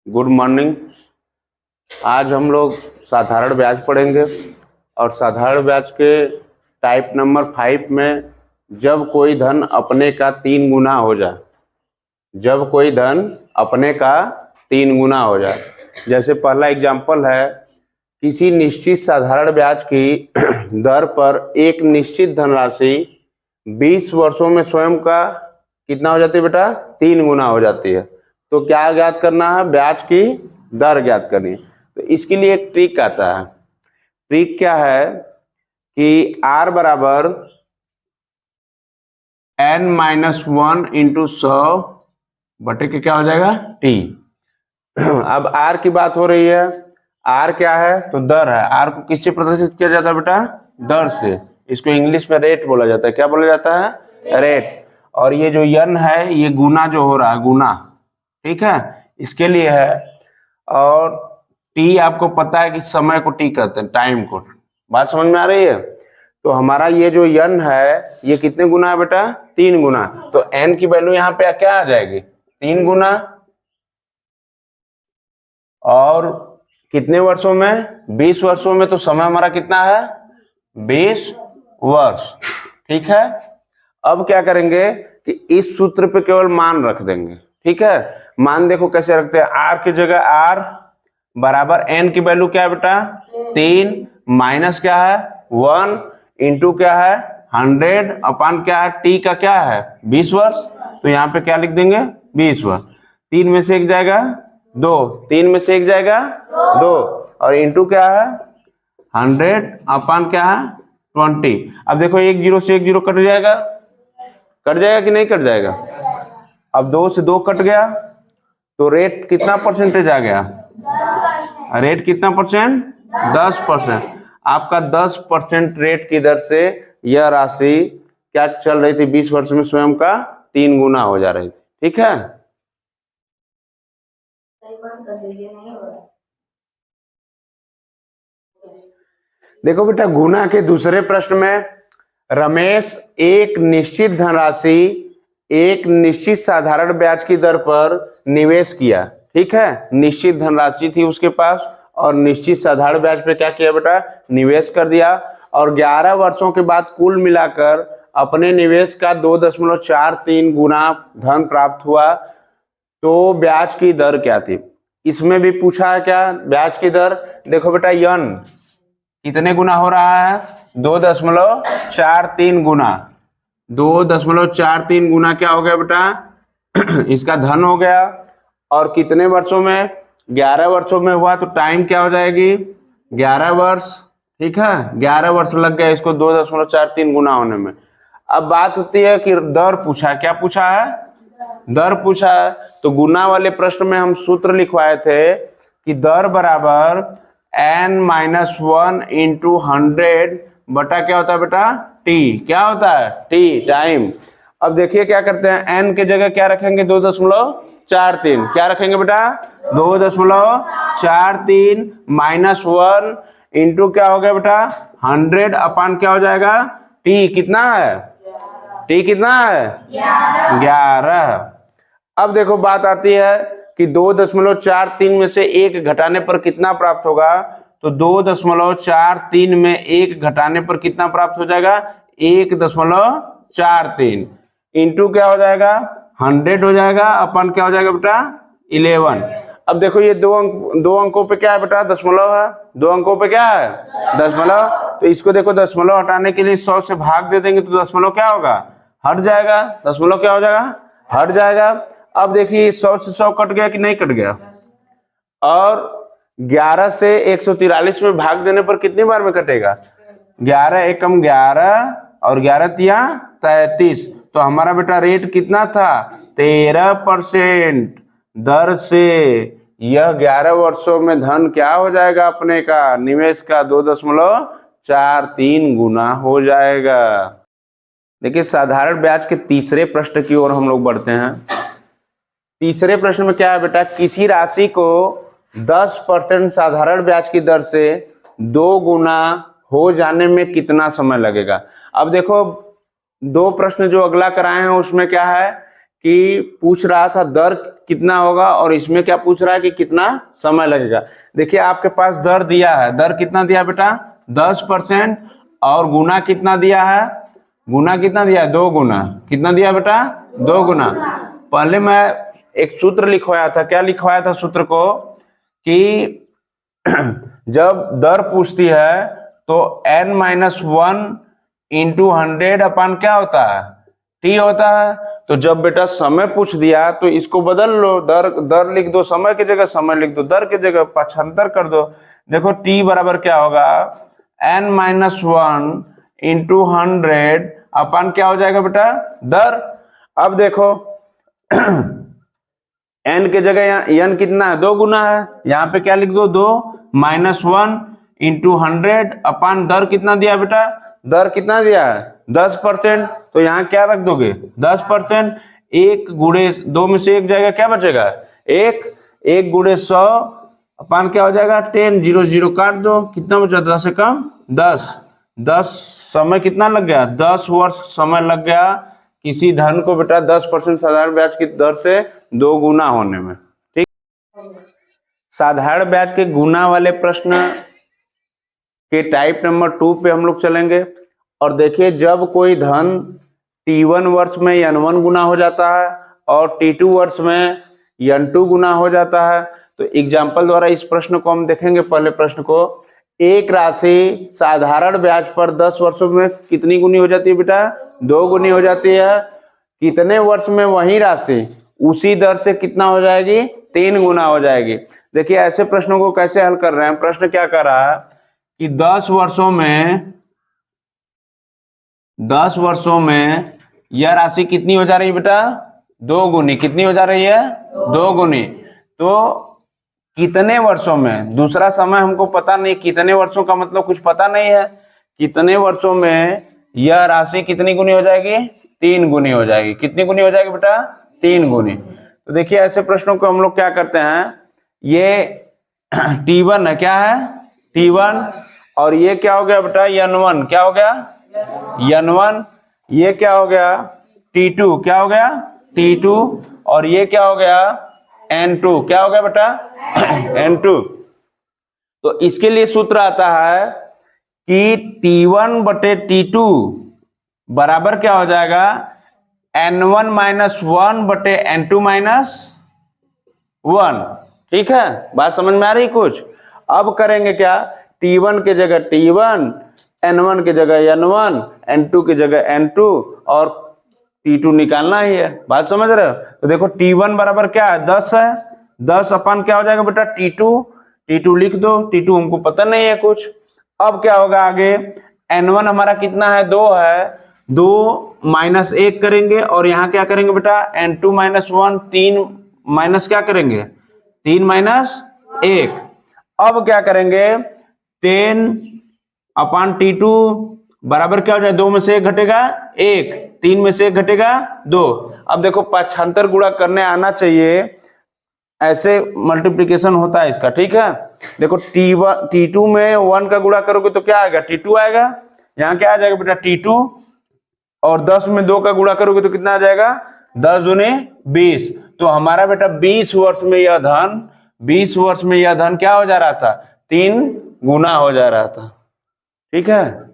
Good morning. आज हम लोग साधारण ब्याज पढ़ेंगे और साधारण ब्याज के टाइप नंबर 5 में जब कोई धन अपने का 3 गुना हो जाए, जब कोई धन अपने का 3 गुना हो जाए। जैसे पहला एग्जाम्पल है, किसी निश्चित साधारण ब्याज की दर पर एक निश्चित धनराशि 20 वर्षों में स्वयं का कितना हो जाती है बेटा? 3 गुना हो जाती है। तो क्या ज्ञात करना है? ब्याज की दर ज्ञात करनी है। तो इसके लिए एक ट्रिक आता है। ट्रिक क्या है कि r बराबर n-1 इंटू 100 बटे के क्या हो जाएगा? t। अब r की बात हो रही है। r क्या है? तो दर है। r को किससे प्रदर्शित किया जाता है बेटा? दर से। इसको इंग्लिश में रेट बोला जाता है। क्या बोला जाता है? रेट। और ये जो n है, ये गुना जो हो रहा है, गुना, ठीक है, इसके लिए है। और t आपको पता है कि समय को t कहते हैं, टाइम को। बात समझ में आ रही है? तो हमारा ये जो n है, ये कितने गुना है बेटा? 3 गुना। तो n की वैल्यू यहाँ पे क्या आ जाएगी? 3 गुना। और कितने वर्षों में? 20 वर्षों में। तो समय हमारा कितना है? 20 वर्ष। ठीक है। अब क्या करेंगे कि इस सूत्र पे केवल मान रख देंगे। ठीक है। मान देखो कैसे रखते हैं। r की जगह r बराबर n की वैल्यू क्या है बेटा? 3 माइनस क्या है? 1 इंटू क्या है? 100 अपान क्या है? t का क्या है? 20 वर्ष। तो यहाँ पे क्या लिख देंगे? 20 वर्ष। 3 में से 1 जाएगा 2, 3 में से 1 जाएगा 2, और इंटू क्या है? 100 अपान क्या है? 20। अब देखो, 1 0 से 1 0 कट जाएगा। कट जाएगा कि नहीं कट जाएगा? अब 2 से 2 कट गया, तो रेट कितना परसेंटेज आ गया? रेट कितना परसेंट? 10%। आपका 10% रेट की दर से यह राशि क्या चल रही थी? 20 वर्ष में स्वयं का 3 गुना हो जा रही थी। ठीक है। देखो बेटा, गुना के दूसरे प्रश्न में रमेश एक निश्चित धनराशि एक निश्चित साधारण ब्याज की दर पर निवेश किया। ठीक है। निश्चित धनराशि थी उसके पास और निश्चित साधारण ब्याज पे क्या किया बेटा? निवेश कर दिया। और 11 वर्षों के बाद कुल मिलाकर अपने निवेश का 2.43 गुना धन प्राप्त हुआ। तो ब्याज की दर क्या थी? इसमें भी पूछा है क्या ब्याज की दर? देखो बेटा, यन कितने गुना हो रहा है? 2.43 गुना। 2.43 गुना क्या हो गया बेटा? इसका धन हो गया। और कितने वर्षों में? 11 वर्षों में हुआ। तो टाइम क्या हो जाएगी? 11 वर्ष। ठीक है। 11 वर्ष लग गया इसको 2.43 गुना होने में। अब बात होती है कि दर पूछा। क्या पूछा है? दर पूछा है। तो गुना वाले प्रश्न में हम सूत्र लिखवाए थे कि दर बराबर n-1 इंटू 100 बटा क्या होता है बेटा? t। क्या होता है? t, time. अब देखिए क्या करते हैं, n के जगह क्या रखेंगे? 2.43। क्या रखेंगे बेटा? 2.43 माइनस 1 इंटू क्या हो गया बेटा? 100 अपान क्या हो जाएगा? t कितना है? t कितना है? 11। अब देखो बात आती है कि 2.43 में से 1 घटाने पर कितना प्राप्त होगा? तो 2.43 में 1 घटाने पर कितना प्राप्त हो जाएगा? 1.43 इंटू क्या हो जाएगा? 100 हो जाएगा अपन क्या हो जाएगा बेटा? 11। अब देखो, ये दो अंकों पे क्या है बेटा? दशमलव है। 2 अंकों पे क्या है? दशमलव। तो इसको देखो, दशमलव हटाने के लिए 100 से भाग दे देंगे तो दशमलव क्या होगा? हट जाएगा। दशमलव क्या हो जाएगा? हट जाएगा। अब देखिए, 100 से 100 कट गया कि नहीं कट गया? और 11 से 143 में भाग देने पर कितनी बार में कटेगा? 11 एकम 11 और 11 तिया 33। तो हमारा बेटा रेट कितना था? 13% दर से यह 11 वर्षों में धन क्या हो जाएगा? अपने का निवेश का 2.43 गुना हो जाएगा। देखिए, साधारण ब्याज के तीसरे प्रश्न की ओर हम लोग बढ़ते हैं। तीसरे प्रश्न में क्या है बेटा? किसी राशि को 10% साधारण ब्याज की दर से 2 गुना हो जाने में कितना समय लगेगा? अब देखो, 2 प्रश्न जो अगला कराए हैं उसमें क्या है कि पूछ रहा था दर कितना होगा और इसमें क्या पूछ रहा है कि कितना समय लगेगा। देखिए आपके पास दर दिया है, दर कितना दिया बेटा 10%, और गुना कितना दिया है, गुना कितना दिया है 2 गुना, कितना दिया बेटा 2 गुना। पहले मैं एक सूत्र लिखवाया था, क्या लिखवाया था सूत्र को कि जब दर पूछती है तो n-1 इंटू 100 अपान क्या होता है टी होता है। तो जब बेटा समय पूछ दिया तो इसको बदल लो, दर लिख दो, समय की जगह समय लिख दो, दर की जगह पक्षांतर कर दो। देखो टी बराबर क्या होगा n-1 इंटू 100 अपान क्या हो जाएगा बेटा दर। अब देखो n के जगह n कितना है 2 गुना है, यहाँ पे क्या लिख दो 2 -1 इंटू 100 अपान दर कितना दिया बेटा, दर कितना दिया है 10%। तो यहाँ क्या रख दोगे 10%, 1 गुणे 2 में से 1 जाएगा, क्या बचेगा 1 गुणे 100 अपान क्या हो जाएगा 10, 0 0 काट दो, कितना बचा 10 से कम 10। समय कितना लग गया 10 वर्ष समय लग गया किसी धन को बेटा 10% साधारण ब्याज की दर से 2 गुना होने में। ठीक, साधारण ब्याज के गुना वाले प्रश्न के टाइप नंबर 2 पे हम लोग चलेंगे। और देखिए जब कोई धन T1 वर्ष में n1 गुना हो जाता है और T2 वर्ष में n2 गुना हो जाता है, तो एग्जाम्पल द्वारा इस प्रश्न को हम देखेंगे। पहले प्रश्न को, एक राशि साधारण ब्याज पर 10 वर्षों में कितनी गुनी हो जाती है बेटा 2 गुनी हो जाती है। कितने वर्ष में वही राशि उसी दर से कितना हो जाएगी 3 गुना हो जाएगी। देखिए ऐसे प्रश्नों को कैसे हल कर रहे हैं। प्रश्न क्या कर रहा है कि 10 वर्षों में यह राशि कितनी हो जा रही है बेटा 2 गुनी, कितनी हो जा रही है 2 गुनी। तो कितने वर्षों में, दूसरा समय हमको पता नहीं, कितने वर्षों का मतलब कुछ पता नहीं है। कितने वर्षों में यह राशि कितनी गुनी हो जाएगी 3 गुनी हो जाएगी। कितनी गुनी हो जाएगी बेटा 3 गुनी। तो देखिए ऐसे प्रश्नों को हम लोग क्या करते हैं, ये T1 है, क्या है T1, और ये क्या हो गया बेटा n1, क्या हो गया n1, ये क्या हो गया T2, क्या हो गया T2, और ये क्या हो गया n2, क्या हो गया बेटा n2। तो इसके लिए सूत्र आता है कि T1 बटे T2 बराबर क्या हो जाएगा n1 - 1 बटे n2 - 1। ठीक है, बात समझ में आ रही कुछ। अब करेंगे क्या, T1 के जगह T1, n1 के जगह n1, n2 की जगह n2 और T2 निकालना ही है। बात समझ रहे हो। तो देखो T1 बराबर क्या है 10 है, 10 अपान क्या हो जाएगा बेटा T2 लिख दो, T2 हमको पता नहीं है कुछ। अब क्या होगा आगे, n1 हमारा कितना है 2 है, 2 माइनस 1 करेंगे और यहाँ क्या करेंगे बेटा n2 - 1, 3 माइनस क्या करेंगे 3 माइनस 1। अब क्या करेंगे 10 अपान T2 बराबर क्या हो जाए 2 में से 1 घटेगा 1, 3 में से 1 घटेगा 2। अब देखो पक्षांतर गुणा करने आना चाहिए, ऐसे मल्टीप्लिकेशन होता है इसका। ठीक है, देखो T2 में 1 का गुणा करोगे तो क्या आएगा T2 आएगा, यहाँ क्या आ जाएगा बेटा T2, और 10 में 2 का गुणा करोगे तो कितना आ जाएगा 10 दूनी 20। तो हमारा बेटा 20 वर्ष में यह धन क्या हो जा रहा था 3 गुना हो जा रहा था। ठीक है।